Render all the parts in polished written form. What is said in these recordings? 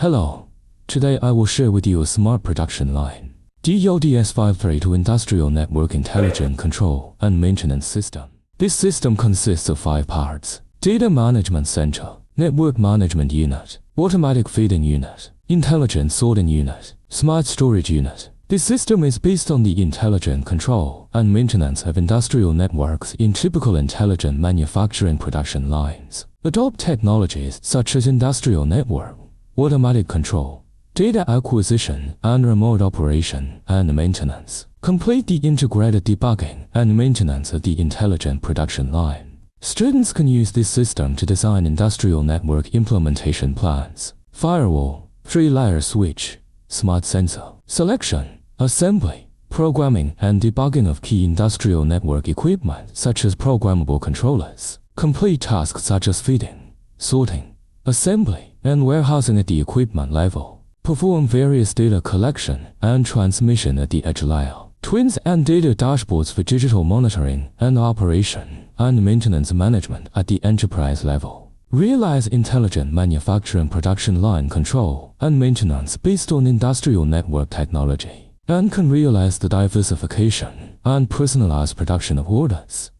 Hello. Today I will share with you a smart production line. DLDS-532 Industrial Network Intelligent Control and Maintenance System. This system consists of 5 parts: Data Management Center, Network Management Unit, Automatic Feeding Unit, Intelligent Sorting Unit, Smart Storage Unit. This system is based on the intelligent control and maintenance of industrial networks in typical intelligent manufacturing production lines. Adopt technologies such as industrial network, automatic control, data acquisition and remote operation and maintenance. Complete the integrated debugging and maintenance of the intelligent production line. Students can use this system to design industrial network implementation plans: firewall, 3-layer switch, smart sensor, selection, assembly, programming and debugging of key industrial network equipment such as programmable controllers. Complete tasks such as feeding, sorting, assembly, and warehousing at the equipment level. Perform various data collection and transmission at the edge layer. Twins and data dashboards for digital monitoring and operation and maintenance management at the enterprise level. Realize intelligent manufacturing production line control and maintenance based on industrial network technology, and can realize the diversification and personalized production of orders.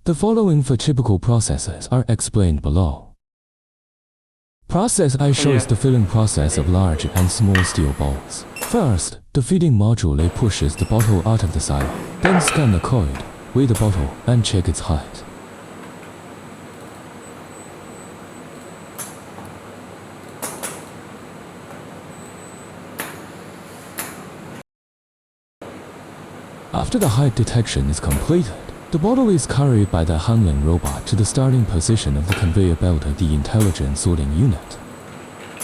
The following for typical processes are explained below. Process I shows the filling process of large and small steel balls. First, the feeding module A pushes the bottle out of the silo. Then scan the code, weigh the bottle, and check its height. After the height detection is completed, the bottle is carried by the handling robot to the starting position of the conveyor belt of the intelligent sorting unit.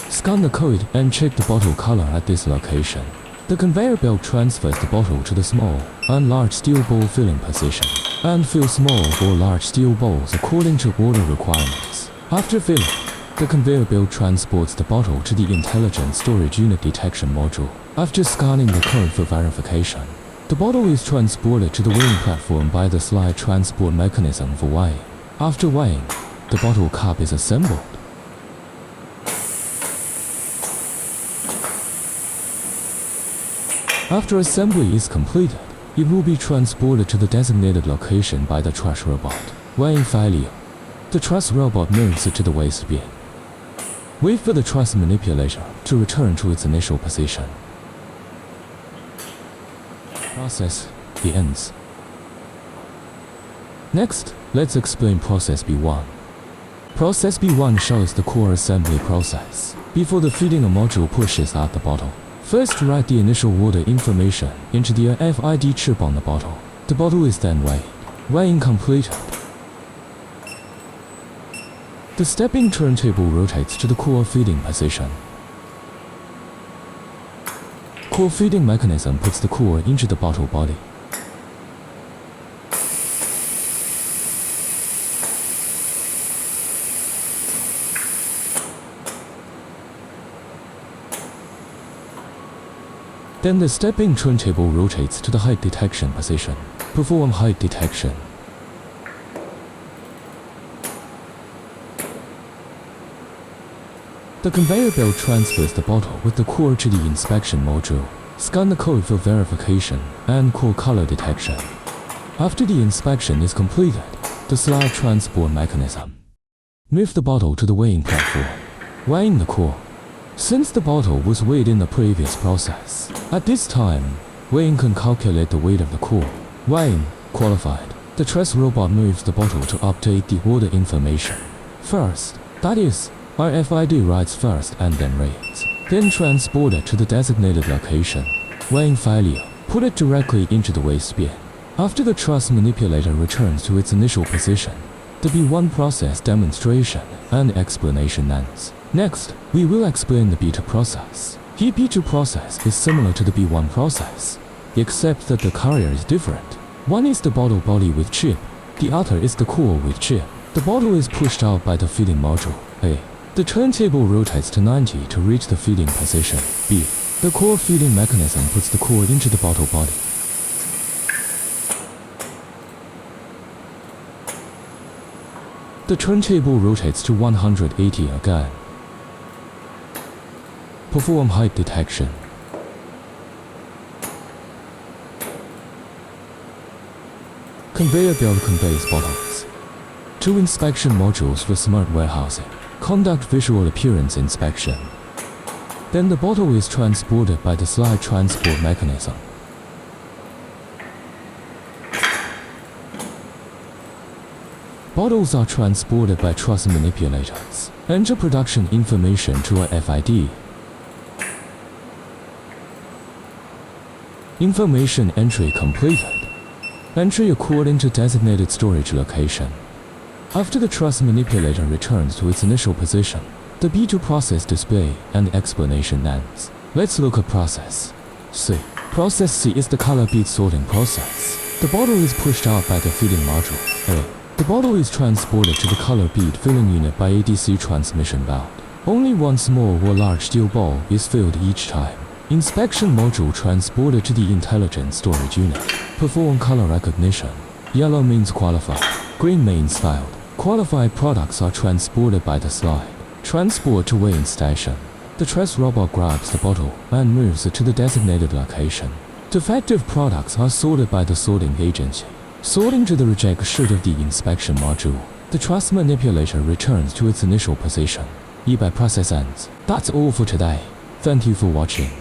Scan the code and check the bottle color at this location. The conveyor belt transfers the bottle to the small and large steel ball filling position, and fill small or large steel balls according to order requirements. After filling, the conveyor belt transports the bottle to the intelligent storage unit detection module. After scanning the code for verification, the bottle is transported to the weighing platform by the slide transport mechanism for weighing. After weighing, the bottle cap is assembled. After assembly is completed, it will be transported to the designated location by the truss robot. Weighing failure. The truss robot moves it to the waste bin. Wait for the truss manipulator to return to its initial position. Process ends. Next, let's explain process B1. Process B1 shows the core assembly process. Before the feeding module pushes out the bottle, first write the initial order information into the RFID chip on the bottle. The bottle is then weighed. Weighing completed. The stepping turntable rotates to the core feeding position. Core feeding mechanism puts the core into the bottle body. Then the stepping turntable rotates to the height detection position. Perform height detection. The conveyor belt transfers the bottle with the core to the inspection module. Scan the code for verification and core color detection. After the inspection is completed, the slide transport mechanism. Move the bottle to the weighing platform. Weighing the core. Since the bottle was weighed in the previous process, at this time, weighing can calculate the weight of the core. Weighing qualified. The truss robot moves the bottle to update the order information. First, that is, RFID writes first and then reads. Then transport it to the designated location. Weighing failure. Put it directly into the waste bin. After the truss manipulator returns to its initial position, the B1 process demonstration and explanation ends. Next, we will explain the B2 process. The B2 process is similar to the B1 process, except that the carrier is different. One is the bottle body with chip, the other is the core with chip. The bottle is pushed out by the feeding module A. The turntable rotates to 90 to reach the feeding position B. The core feeding mechanism puts the core into the bottle body. The turntable rotates to 180 again. Perform height detection. Conveyor belt conveys bottles. 2 inspection modules for smart warehousing. Conduct visual appearance inspection. Then the bottle is transported by the slide transport mechanism. Bottles are transported by truss manipulators. Enter production information to a FID. Information entry completed. Entry according to designated storage location. After the truss manipulator returns to its initial position, the B2 process display and explanation ends. Let's look at process C. Process C is the color bead sorting process. The bottle is pushed out by the feeding module A. The bottle is transported to the color bead filling unit by ADC transmission valve. Only one small or large steel ball is filled each time. Inspection module transported to the intelligent storage unit. Perform color recognition. Yellow means qualified. Green means failed. Qualified products are transported by the slide. Transport to weighing station. The truss robot grabs the bottle and moves it to the designated location. Defective products are sorted by the sorting agency. Sorting to the reject chute of the inspection module. The truss manipulator returns to its initial position. eBay process ends. That's all for today. Thank you for watching.